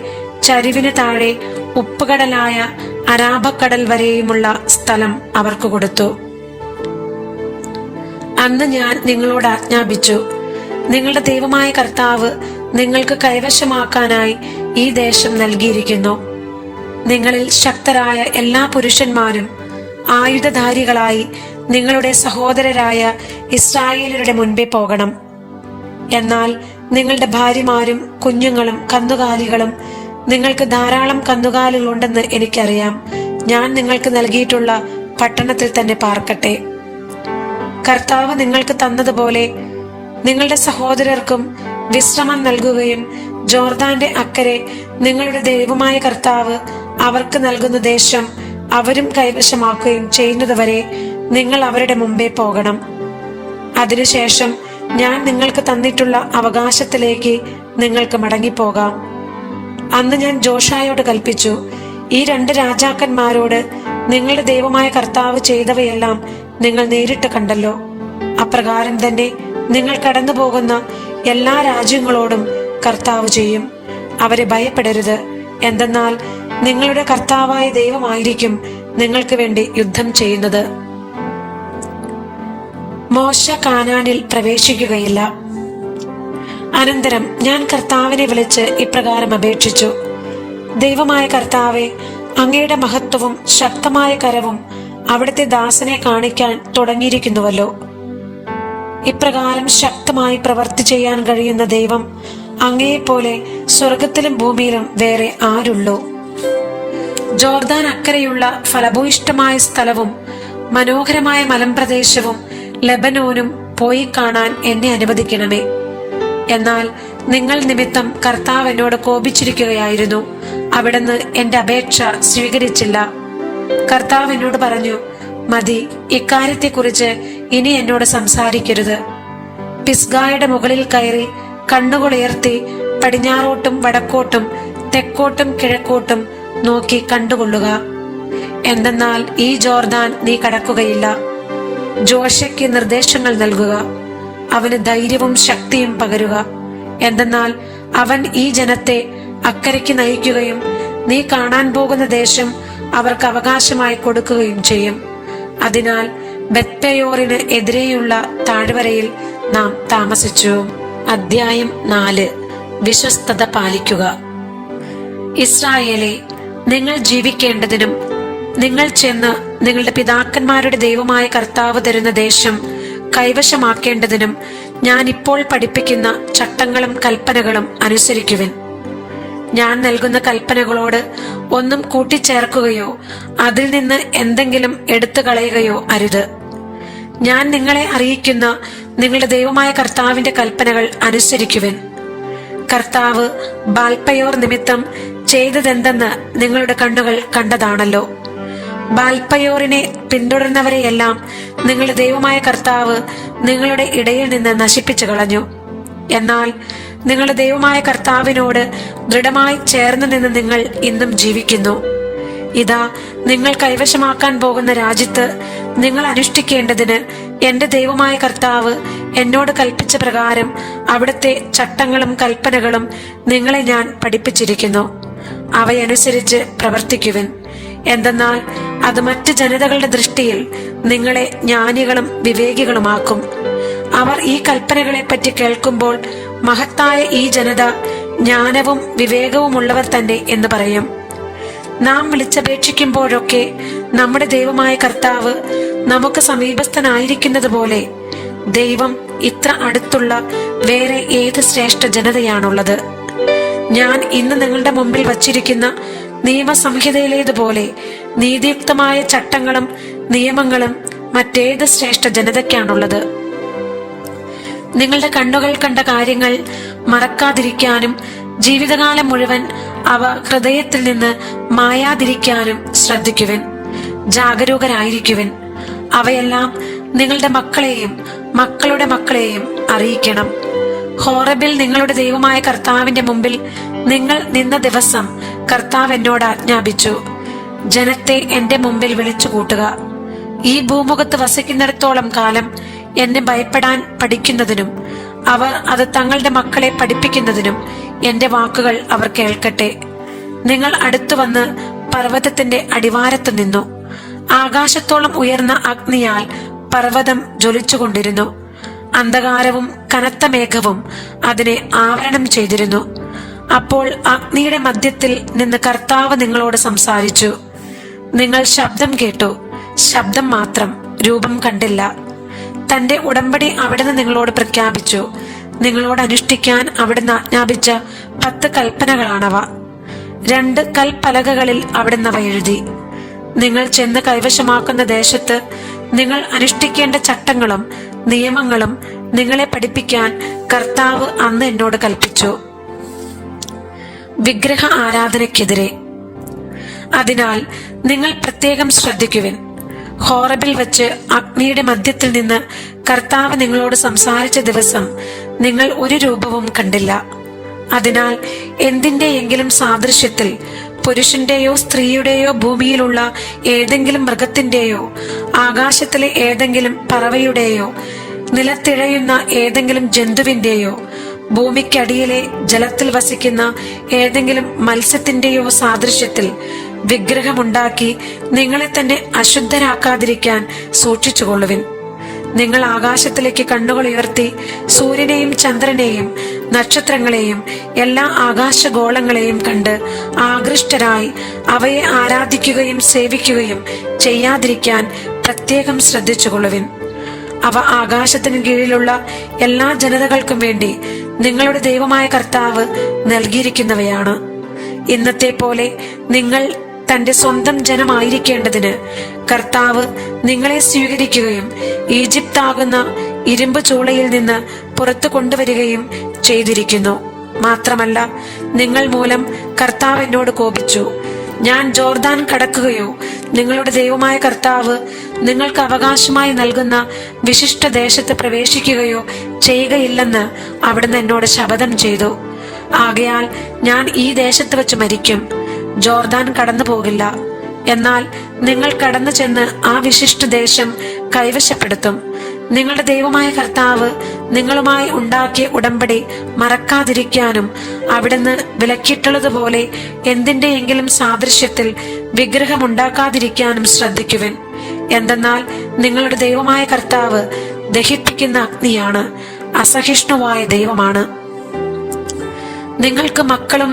ചരിവിന് താഴെ ഉപ്പുകടലായ അരാബക്കടൽ വരെയുമുള്ള സ്ഥലം അവർക്ക് കൊടുത്തു. അന്ന് ഞാൻ നിങ്ങളോട് ആജ്ഞാപിച്ചു, നിങ്ങളുടെ ദൈവമായ കർത്താവ് നിങ്ങൾക്ക് കൈവശമാക്കാനായി ഈ ദേശം നൽകിയിരിക്കുന്നു. നിങ്ങളിൽ ശക്തരായ എല്ലാ പുരുഷന്മാരും ആയുധധാരികളായി നിങ്ങളുടെ സഹോദരരായ ഇസ്രായേലരുടെ മുൻപേ പോകണം. എന്നാൽ നിങ്ങളുടെ ഭാര്യമാരും കുഞ്ഞുങ്ങളും കന്നുകാലികളും, നിങ്ങൾക്ക് ധാരാളം കന്നുകാലികളുണ്ടെന്ന് എനിക്കറിയാം, ഞാൻ നിങ്ങൾക്ക് നൽകിയിട്ടുള്ള പട്ടണത്തിൽ തന്നെ പാർക്കട്ടെ. കർത്താവ് നിങ്ങൾക്ക് തന്നതുപോലെ നിങ്ങളുടെ സഹോദരർക്കും വിശ്രമം നൽകുകയും ജോർദാന്റെ അക്കരെ നിങ്ങളുടെ ദൈവമായ കർത്താവ് അവർക്ക് നൽകുന്ന ദേശം അവരും കൈവശമാക്കുകയും ചെയ്യുന്നതുവരെ നിങ്ങൾ അവരുടെ മുമ്പേ പോകണം. അതിനുശേഷം ഞാൻ നിങ്ങൾക്ക് തന്നിട്ടുള്ള അവകാശത്തിലേക്ക് നിങ്ങൾക്ക് മടങ്ങിപ്പോകാം. അന്ന് ഞാൻ ജോഷായോട് കൽപ്പിച്ചു, ഈ 2 രാജാക്കന്മാരോട് നിങ്ങളുടെ ദൈവമായ കർത്താവ് ചെയ്തവയെല്ലാം നിങ്ങൾ നേരിട്ട് കണ്ടല്ലോ. അപ്രകാരം തന്നെ നിങ്ങൾ കടന്നു പോകുന്ന എല്ലാ രാജ്യങ്ങളോടും കർത്താവ് ചെയ്യും. അവരെ ഭയപ്പെടരുത്. എന്തെന്നാൽ നിങ്ങളുടെ കർത്താവായ ദൈവമായിരിക്കും നിങ്ങൾക്ക് വേണ്ടി യുദ്ധം ചെയ്യുന്നത്. മോശ കാനാനിൽ പ്രവേശിക്കുകയില്ല. അനന്തരം ഞാൻ കർത്താവിനെ വിളിച്ച് ഇപ്രകാരം അപേക്ഷിച്ചു, ദൈവമായ കർത്താവെ, അങ്ങയുടെ മഹത്വവും ശക്തമായ കരവും അവിടുത്തെ ദാസനെ കാണിക്കാൻ തുടങ്ങിയിരിക്കുന്നുവല്ലോ. ഇപ്രകാരം ശക്തമായി പ്രവർത്തി ചെയ്യാൻ കഴിയുന്ന ദൈവം അങ്ങയെപ്പോലെ സ്വർഗത്തിലും ഭൂമിയിലും വേറെ ആരുള്ളൂ? ജോർദാൻ അക്കരെയുള്ള ഫലഭൂയിഷ്ടമായ സ്ഥലവും മനോഹരമായ മലമ്പ്രദേശവും ലെബനോനും പോയി കാണാൻ എന്നെ അനുവദിക്കണമേ. എന്നാൽ നിങ്ങൾ നിമിത്തം കർത്താവ് എന്നോട് കോപിച്ചിരിക്കുകയായിരുന്നു. അവിടുന്ന് എന്റെ അപേക്ഷ സ്വീകരിച്ചില്ല. കർത്താവ് എന്നോട് പറഞ്ഞു, മതി, ഇക്കാര്യത്തെക്കുറിച്ച് ഇനി എന്നോട് സംസാരിക്കരുത്. പിസ്ഗായുടെ മുകളിൽ കയറി കണ്ണുകളുയർത്തി പടിഞ്ഞാറോട്ടും വടക്കോട്ടും തെക്കോട്ടും കിഴക്കോട്ടും നോക്കി കണ്ടുകൊള്ളുക. എന്തെന്നാൽ ഈ ജോർദാൻ നീ കടക്കുകയില്ല. ജോഷയ്ക്ക് നിർദ്ദേശങ്ങൾ നൽകുക, അവന് ധൈര്യവും ശക്തിയും പകരുക. എന്തെന്നാൽ അവൻ ഈ ജനത്തെ അക്കരയ്ക്ക് നയിക്കുകയും നീ കാണാൻ പോകുന്ന ദേശം അവർക്ക് അവകാശമായി കൊടുക്കുകയും ചെയ്യും. അതിനാൽ ബെത്പെയോറിന് എതിരെയുള്ള താഴ്വരയിൽ നാം താമസിച്ചു. അധ്യായം 4. വിശ്വസ്തത പാലിക്കുക. ഇസ്രായേലേ, നിങ്ങൾ ജീവിക്കേണ്ടതിനും നിങ്ങൾ ചെന്ന് നിങ്ങളുടെ പിതാക്കന്മാരുടെ ദൈവമായ കർത്താവ് തരുന്ന ദേശം കൈവശമാക്കേണ്ടതിനും ഞാൻ ഇപ്പോൾ പഠിപ്പിക്കുന്ന ചട്ടങ്ങളും കൽപ്പനകളും അനുസരിക്കുവിൻ. ഞാൻ നൽകുന്ന കൽപ്പനകളോട് ഒന്നും കൂട്ടിച്ചേർക്കുകയോ അതിൽ നിന്ന് എന്തെങ്കിലും എടുത്തു കളയുകയോ അരുത്. ഞാൻ നിങ്ങളെ അറിയിക്കുന്ന നിങ്ങളുടെ ദൈവമായ കർത്താവിന്റെ കൽപ്പനകൾ അനുസരിക്കുവിൻ. കർത്താവ് ബാൽപയോർ നിമിത്തം ചെയ്തതെന്തെന്ന് നിങ്ങളുടെ കണ്ണുകൾ കണ്ടതാണല്ലോ. ബാൽപയോറിനെ പിന്തുടർന്നവരെയെല്ലാം നിങ്ങളുടെ ദൈവമായ കർത്താവ് നിങ്ങളുടെ ഇടയിൽ നിന്ന് നശിപ്പിച്ചു കളഞ്ഞു. എന്നാൽ നിങ്ങളുടെ ദൈവമായ കർത്താവിനോട് ദൃഢമായി ചേർന്ന് നിന്ന് നിങ്ങൾ ഇന്നും ജീവിക്കുന്നു. ഇതാ, നിങ്ങൾ കൈവശമാക്കാൻ പോകുന്ന രാജ്യത്ത് നിങ്ങൾ അനുഷ്ഠിക്കേണ്ടതിന് എന്റെ ദൈവമായ കർത്താവ് എന്നോട് കൽപ്പിച്ച പ്രകാരം അവിടുത്തെ ചട്ടങ്ങളും കൽപ്പനകളും നിങ്ങളെ ഞാൻ പഠിപ്പിച്ചിരിക്കുന്നു. അവയനുസരിച്ച് പ്രവർത്തിക്കുവിൻ. എന്തെന്നാൽ അത് മറ്റ് ജനതകളുടെ ദൃഷ്ടിയിൽ നിങ്ങളെ ജ്ഞാനികളും വിവേകികളുമാക്കും. അവർ ഈ കൽപ്പനകളെപ്പറ്റി കേൾക്കുമ്പോൾ മഹത്തായ ഈ ജനത ജ്ഞാനവും വിവേകവുമുള്ളവർ തന്നെ എന്ന് പറയും. നാം വിളിച്ചപേക്ഷിക്കുമ്പോഴൊക്കെ നമ്മുടെ ദൈവമായ കർത്താവ് നമുക്ക് സമീപസ്ഥനായിരിക്കുന്നത് പോലെ ദൈവം ഇത്ര അടുത്തുള്ള വേറെ ഏത് ശ്രേഷ്ഠ ജനതയാണുള്ളത്? ഞാൻ ഇന്ന് നിങ്ങളുടെ മുമ്പിൽ വച്ചിരിക്കുന്ന നിയമസംഹിതയിലേതുപോലെ നീതിയുക്തമായ ചട്ടങ്ങളും നിയമങ്ങളും മറ്റേത് ശ്രേഷ്ഠ ജനതയ്ക്കാണുള്ളത്? നിങ്ങളുടെ കണ്ണുകൾ കണ്ട കാര്യങ്ങൾ മറക്കാതിരിക്കാനും ജീവിതകാലം മുഴുവൻ അവ ഹൃദയത്തിൽ നിന്ന് മായാതിരിക്കാനും ശ്രദ്ധിക്കുവിൻ. ജാഗരൂകരായിരിക്കുവിൻ. അവയെല്ലാം നിങ്ങളുടെ മക്കളെയും മക്കളുടെ മക്കളെയും അറിയിക്കണം. ഹോറബിൽ നിങ്ങളുടെ ദൈവമായ കർത്താവിന്റെ മുമ്പിൽ നിങ്ങൾ നിന്ന ദിവസം കർത്താവ് എന്നോട് ആജ്ഞാപിച്ചു, ജനത്തെ എന്റെ മുമ്പിൽ വിളിച്ചു കൂട്ടുക. ഈ ഭൂമുഖത്ത് വസിക്കുന്നിടത്തോളം കാലം എന്നെ ഭയപ്പെടാൻ പഠിക്കുന്നതിനും അവർ അത് തങ്ങളുടെ മക്കളെ പഠിപ്പിക്കുന്നതിനും എന്റെ വാക്കുകൾ അവർ കേൾക്കട്ടെ. നിങ്ങൾ അടുത്തു വന്ന് പർവ്വതത്തിന്റെ അടിവാരത്ത് നിന്നു. ആകാശത്തോളം ഉയർന്ന അഗ്നിയാൽ പർവ്വതം ജ്വലിച്ചുകൊണ്ടിരുന്നു. അന്ധകാരവും കനത്ത മേഘവും അതിനെ ആവരണം ചെയ്തിരുന്നു. അപ്പോൾ അഗ്നിയുടെ മധ്യത്തിൽ നിന്ന് കർത്താവ് നിങ്ങളോട് സംസാരിച്ചു. നിങ്ങൾ ശബ്ദം കേട്ടു, ശബ്ദം മാത്രം, രൂപം കണ്ടില്ല. തന്റെ ഉടമ്പടി അവിടുന്ന് നിങ്ങളോട് പ്രഖ്യാപിച്ചു. നിങ്ങളോട് അനുഷ്ഠിക്കാൻ അവിടുന്ന് ആജ്ഞാപിച്ച 10 കൽപ്പനകളാണവ. 2 കൽപ്പലകകളിൽ അവിടുന്ന് അവ എഴുതി. നിങ്ങൾ ചെന്ന് കൈവശമാക്കുന്ന ദേശത്ത് നിങ്ങൾ അനുഷ്ഠിക്കേണ്ട ചട്ടങ്ങളും നിയമങ്ങളും നിങ്ങളെ പഠിപ്പിക്കാൻ കർത്താവ് അന്ന് എന്നോട് കൽപ്പിച്ചു. വിഗ്രഹ ആരാധനയ്ക്കെതിരെ. അതിനാൽ നിങ്ങൾ പ്രത്യേകം ശ്രദ്ധിക്കുവിൻ. ഹോറബിൽ വെച്ച് അഗ്നിയുടെ മധ്യത്തിൽ നിന്ന് കർത്താവ് നിങ്ങളോട് സംസാരിച്ച ദിവസം നിങ്ങൾ ഒരു രൂപവും കണ്ടില്ല. അതിനാൽ എന്തിന്റെയെങ്കിലും സാദൃശ്യത്തിൽ പുരുഷന്റെയോ സ്ത്രീയുടെയോ ഭൂമിയിലുള്ള ഏതെങ്കിലും മൃഗത്തിന്റെയോ ആകാശത്തിലെ ഏതെങ്കിലും പറവയുടെയോ നിലത്തിഴയുന്ന ഏതെങ്കിലും ജന്തുവിന്റെയോ ഭൂമിക്കടിയിലെ ജലത്തിൽ വസിക്കുന്ന ഏതെങ്കിലും മത്സ്യത്തിന്റെയോ സാദൃശ്യത്തിൽ വിഗ്രഹമുണ്ടാക്കി നിങ്ങളെ തന്നെ അശുദ്ധരാക്കാതിരിക്കാൻ സൂക്ഷിച്ചുകൊള്ളുവിൻ. നിങ്ങൾ ആകാശത്തിലേക്ക് കണ്ണുകൾ ഉയർത്തി സൂര്യനെയും ചന്ദ്രനെയും നക്ഷത്രങ്ങളെയും എല്ലാ ആകാശഗോളങ്ങളെയും കണ്ട് ആകൃഷ്ടരായി അവയെ ആരാധിക്കുകയും സേവിക്കുകയും ചെയ്യാതിരിക്കാൻ പ്രത്യേകം ശ്രദ്ധിച്ചുകൊള്ളുവിൻ. അവ ആകാശത്തിന് കീഴിലുള്ള എല്ലാ ജനതകൾക്കും വേണ്ടി നിങ്ങളുടെ ദൈവമായ കർത്താവ് നൽകിയിരിക്കുന്നവയാണ്. ഇന്നത്തെ പോലെ നിങ്ങൾ തന്റെ സ്വന്തം ജനമായിരിക്കേണ്ടതിന് കർത്താവ് നിങ്ങളെ സ്വീകരിക്കുകയും ഈജിപ്താകുന്ന ഇരുമ്പ് ചൂളയിൽ നിന്ന് പുറത്തു കൊണ്ടുവരികയും ചെയ്തിരിക്കുന്നു. മാത്രമല്ല, നിങ്ങൾ മൂലം കർത്താവ് എന്നോട് കോപിച്ചു. ഞാൻ ജോർദാൻ കടക്കുകയോ നിങ്ങളുടെ ദൈവമായ കർത്താവ് നിങ്ങൾക്ക് അവകാശമായി നൽകുന്ന വിശിഷ്ട ദേശത്ത് പ്രവേശിക്കുകയോ ചെയ്യുകയില്ലെന്ന് അവിടുന്ന് എന്നോട് ശപഥം ചെയ്തു. ആകയാൽ ഞാൻ ഈ ദേശത്ത് വെച്ച് മരിക്കും, ജോർദാൻ കടന്നു പോകില്ല. എന്നാൽ നിങ്ങൾ കടന്നു ചെന്ന് ആ വിശിഷ്ട ദേശം കൈവശപ്പെടുത്തും. നിങ്ങളുടെ ദൈവമായ കർത്താവ് നിങ്ങളുമായി ഉണ്ടാക്കിയ ഉടമ്പടി മറക്കാതിരിക്കാനും അവിടുന്ന് വിലക്കിയിട്ടുള്ളതുപോലെ എന്തിന്റെയെങ്കിലും സാദൃശ്യത്തിൽ വിഗ്രഹമുണ്ടാക്കാതിരിക്കാനും ശ്രദ്ധിക്കുവിൻ. എന്തെന്നാൽ നിങ്ങളുടെ ദൈവമായ കർത്താവ് ദഹിപ്പിക്കുന്ന അഗ്നിയാണ്, അസഹിഷ്ണുവായ ദൈവമാണ്. നിങ്ങൾക്ക് മക്കളും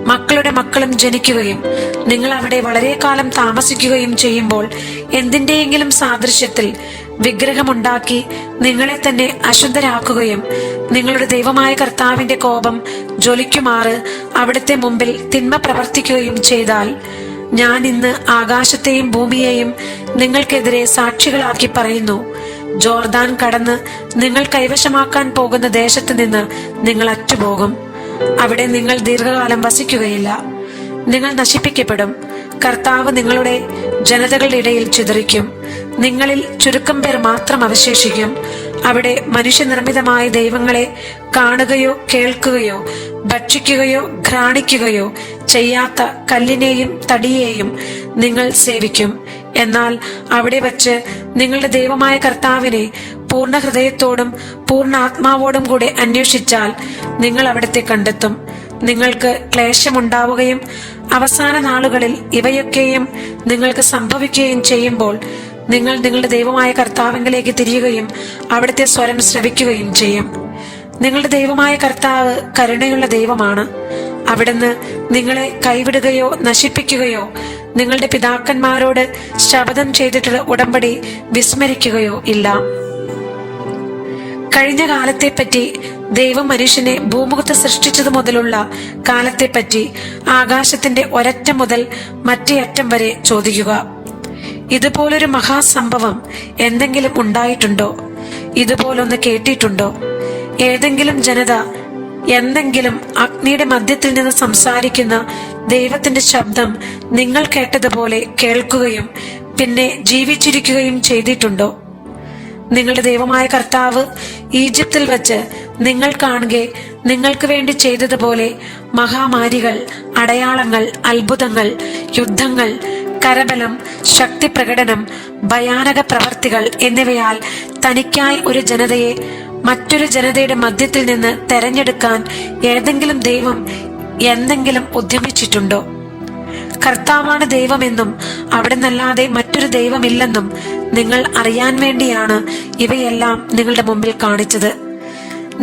മക്കളുടെ മക്കളും ജനിക്കുകയും നിങ്ങൾ അവിടെ വളരെ കാലം താമസിക്കുകയും ചെയ്യുമ്പോൾ എന്തിന്റെയെങ്കിലും സാദൃശ്യത്തിൽ വിഗ്രഹമുണ്ടാക്കി നിങ്ങളെ തന്നെ അശുദ്ധരാക്കുകയും നിങ്ങളുടെ ദൈവമായ കർത്താവിന്റെ കോപം ജ്വലിക്കുമാറ് അവിടുത്തെ മുമ്പിൽ തിന്മ പ്രവർത്തിക്കുകയും ചെയ്താൽ ഞാൻ ഇന്ന് ആകാശത്തെയും ഭൂമിയെയും നിങ്ങൾക്കെതിരെ സാക്ഷികളാക്കി പറയുന്നു. ജോർദാൻ കടന്ന് നിങ്ങൾ കൈവശമാക്കാൻ പോകുന്ന ദേശത്ത് നിന്ന് നിങ്ങൾ അറ്റുപോകും. അവിടെ നിങ്ങൾ ദീർഘകാലം വസിക്കുകയില്ല. നിങ്ങൾ നശിപ്പിക്കപ്പെടും. കർത്താവ് നിങ്ങളുടെ ജനതകളുടെ ഇടയിൽ ചിതറിക്കും. നിങ്ങളിൽ ചുരുക്കം പേർ മാത്രം അവശേഷിക്കും. അവിടെ മനുഷ്യനിർമ്മിതമായ ദൈവങ്ങളെ കാണുകയോ കേൾക്കുകയോ ഭക്ഷിക്കുകയോ ഘ്രാണിക്കുകയോ ചെയ്യാത്ത കല്ലിനെയും തടിയെയും നിങ്ങൾ സേവിക്കും. എന്നാൽ അവിടെ വച്ച് നിങ്ങളുടെ ദൈവമായ കർത്താവിനെ പൂർണ്ണ ഹൃദയത്തോടും പൂർണ്ണ ആത്മാവോടും കൂടെ അന്വേഷിച്ചാൽ നിങ്ങൾ അവിടുത്തെ കണ്ടെത്തും. നിങ്ങൾക്ക് ക്ലേശമുണ്ടാവുകയും അവസാന നാളുകളിൽ ഇവയൊക്കെയും നിങ്ങൾക്ക് സംഭവിക്കുകയും ചെയ്യുമ്പോൾ നിങ്ങൾ നിങ്ങളുടെ ദൈവമായ കർത്താവിലേക്ക് തിരിയുകയും അവിടുത്തെ സ്വരം ശ്രവിക്കുകയും ചെയ്യും. നിങ്ങളുടെ ദൈവമായ കർത്താവ് കരുണയുള്ള ദൈവമാണ്. അവിടുന്ന് നിങ്ങളെ കൈവിടുകയോ നശിപ്പിക്കുകയോ നിങ്ങളുടെ പിതാക്കന്മാരോട് ശപഥം ചെയ്തിട്ടുള്ള ഉടമ്പടി വിസ്മരിക്കുകയോ ഇല്ല. കഴിഞ്ഞ കാലത്തെപ്പറ്റി ദൈവം മനുഷ്യനെ ഭൂമുഖത്ത് സൃഷ്ടിച്ചത് മുതലുള്ള കാലത്തെപ്പറ്റി ആകാശത്തിന്റെ ഒരറ്റം മുതൽ മറ്റേ അറ്റം വരെ ചോദിക്കുക. ഇതുപോലൊരു മഹാസംഭവം എന്തെങ്കിലും ഉണ്ടായിട്ടുണ്ടോ? ഇതുപോലൊന്ന് കേട്ടിട്ടുണ്ടോ? ഏതെങ്കിലും ജനത എന്തെങ്കിലും അഗ്നിയുടെ മധ്യത്തിൽ നിന്ന് സംസാരിക്കുന്ന ദൈവത്തിന്റെ ശബ്ദം നിങ്ങൾ കേട്ടതുപോലെ കേൾക്കുകയും പിന്നെ ജീവിച്ചിരിക്കുകയും ചെയ്തിട്ടുണ്ടോ? നിങ്ങളുടെ ദൈവമായ കർത്താവ് ഈജിപ്തിൽ വച്ച് നിങ്ങൾ കാണുകെ നിങ്ങൾക്ക് വേണ്ടി ചെയ്തതുപോലെ മഹാമാരികൾ, അടയാളങ്ങൾ, അത്ഭുതങ്ങൾ, യുദ്ധങ്ങൾ, കരബലം, ശക്തി പ്രകടനം, ഭയാനക പ്രവർത്തികൾ എന്നിവയാൽ തനിക്കായി ഒരു ജനതയെ മറ്റൊരു ജനതയുടെ മധ്യത്തിൽ നിന്ന് തെരഞ്ഞെടുക്കാൻ ഏതെങ്കിലും ദൈവം എന്തെങ്കിലും ഉദ്യമിച്ചിട്ടുണ്ടോ? കർത്താവാണ് ദൈവമെന്നും അവിടെ നിന്നല്ലാതെ മറ്റൊരു ദൈവമില്ലെന്നും നിങ്ങൾ അറിയാൻ വേണ്ടിയാണ് ഇവയെല്ലാം നിങ്ങളുടെ മുമ്പിൽ കാണിച്ചത്.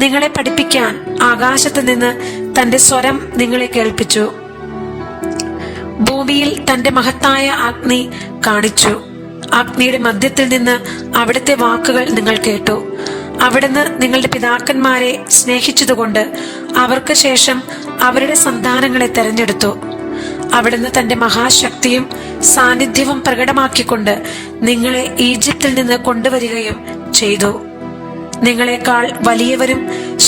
നിങ്ങളെ പഠിപ്പിക്കാൻ ആകാശത്ത് നിന്ന് തന്റെ സ്വരം നിങ്ങളെ കേൾപ്പിച്ചു. ഭൂമിയിൽ തന്റെ മഹത്തായ അഗ്നി കാണിച്ചു. അഗ്നിയുടെ മധ്യത്തിൽ നിന്ന് അവിടുത്തെ വാക്കുകൾ നിങ്ങൾ കേട്ടു. അവിടുന്ന് നിങ്ങളുടെ പിതാക്കന്മാരെ സ്നേഹിച്ചതുകൊണ്ട് അവർക്ക് ശേഷം അവരുടെ സന്താനങ്ങളെ തെരഞ്ഞെടുത്തു. അവിടുന്ന് തന്റെ മഹാശക്തിയും സാന്നിധ്യവും പ്രകടമാക്കിക്കൊണ്ട് നിങ്ങളെ ഈജിപ്തിൽ നിന്ന് കൊണ്ടുവരികയും ചെയ്തു. നിങ്ങളെക്കാൾ വലിയവരും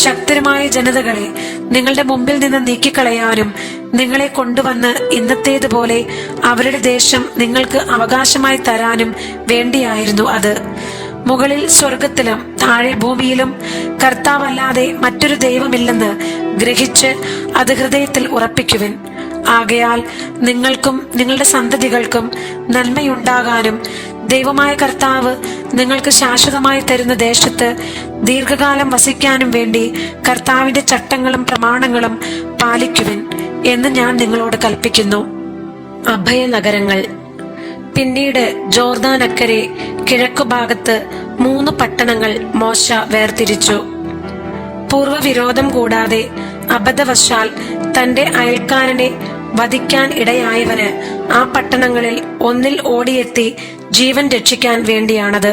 ശക്തരുമായ ജനതകളെ നിങ്ങളുടെ മുമ്പിൽ നിന്ന് നീക്കിക്കളയാനും നിങ്ങളെ കൊണ്ടുവന്ന് ഇന്നത്തേതുപോലെ അവരുടെ ദേശം നിങ്ങൾക്ക് അവകാശമായി തരാനും വേണ്ടിയായിരുന്നു അത്. മുകളിൽ സ്വർഗത്തിലും താഴെ ഭൂമിയിലും കർത്താവല്ലാതെ മറ്റൊരു ദൈവമില്ലെന്ന് ഗ്രഹിച്ച് അത് ഹൃദയത്തിൽ ഉറപ്പിക്കുവിൻ. ആകയാൽ നിങ്ങൾക്കും നിങ്ങളുടെ സന്തതികൾക്കും നന്മയുണ്ടാകാനും ദൈവമായ കർത്താവ് നിങ്ങൾക്ക് ശാശ്വതമായി തരുന്ന ദേശത്ത് ദീർഘകാലം വസിക്കാനും വേണ്ടി കർത്താവിന്റെ ചട്ടങ്ങളും പ്രമാണങ്ങളും പാലിക്കുവിൻ എന്ന് ഞാൻ നിങ്ങളോട് കൽപ്പിക്കുന്നു. അഭയനഗരങ്ങൾ. പിന്നീട് ജോർദാനക്കരെ കിഴക്കുഭാഗത്ത് 3 പട്ടണങ്ങൾ മോശ വേർതിരിച്ചു. പൂർവ്വവിരോധം കൂടാതെ അബദ്ധവശാൽ തന്റെ അയൽക്കാരനെ വധിക്കാൻ ഇടയായവന് ആ പട്ടണങ്ങളിൽ ഒന്നിൽ ഓടിയെത്തി ജീവൻ രക്ഷിക്കാൻ വേണ്ടിയാണത്.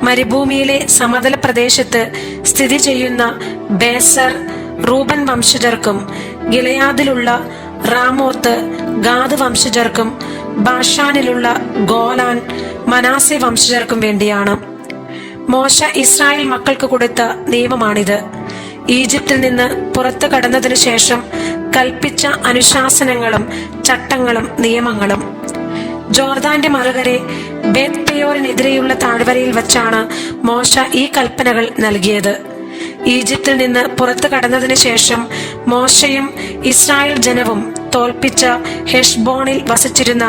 മരുഭൂമിയിലെ സമതല പ്രദേശത്ത് സ്ഥിതി ചെയ്യുന്ന ബേസർ റൂബൻ വംശജർക്കും, ഗിലയാദിലുള്ള റാമോത്ത് ഗാദ് വംശജർക്കും, ബാഷാനിലുള്ള ഗോലാൻ മനാസെ വംശജർക്കും വേണ്ടിയാണ്. മോശ ഇസ്രായേൽ മക്കൾക്ക് കൊടുത്ത നിയമമാണിത്. ഈജിപ്തിൽ നിന്ന് പുറത്തു കടന്നതിനു ശേഷം കൽപ്പിച്ച അനുശാസനങ്ങളും ചട്ടങ്ങളും നിയമങ്ങളും. ജോർദാന്റെ മറുകരെ ബേത് പെയോറിനെതിരെയുള്ള താഴ്വരയിൽ വച്ചാണ് മോശ ഈ കൽപ്പനകൾ നൽകിയത്. ഈജിപ്തിൽ നിന്ന് പുറത്തു കടന്നതിനു ശേഷം മോശയും ഇസ്രായേൽ ജനവും തോൽപ്പിച്ച ഹെഷ്ബോണിൽ വസിച്ചിരുന്ന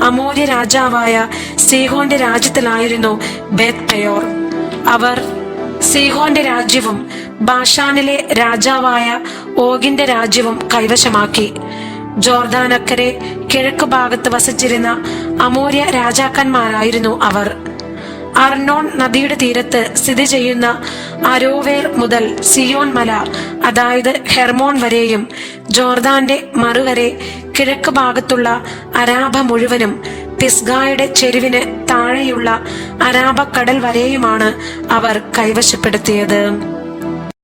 അമോര്യ രാജാവായ സീഹോന്റെ രാജ്യത്തിലായിരുന്നു ബേത് പെയോർ. അവർ സീഹോന്റെ രാജ്യവും ബാഷാനിലെ രാജാവായ ഓഗിന്റെ രാജ്യവും കൈവശമാക്കി. ജോർദാനക്കരെ കിഴക്ക് ഭാഗത്ത് വസിച്ചിരുന്ന അമോര്യ രാജാക്കന്മാരായിരുന്നു അവർ. അർണോൺ നദിയുടെ തീരത്ത് സ്ഥിതി ചെയ്യുന്ന അരോവേർ മുതൽ സിയോൻ മല, അതായത് ഹെർമോൺ വരെയും, ജോർദാന്റെ മറുകരെ കിഴക്ക് ഭാഗത്തുള്ള അരാബ മുഴുവനും, പിസ്ഗായുടെ ചെരുവിന് താഴെയുള്ള അരാബ കടൽ വരെയുമാണ് അവർ കൈവശപ്പെടുത്തിയത്.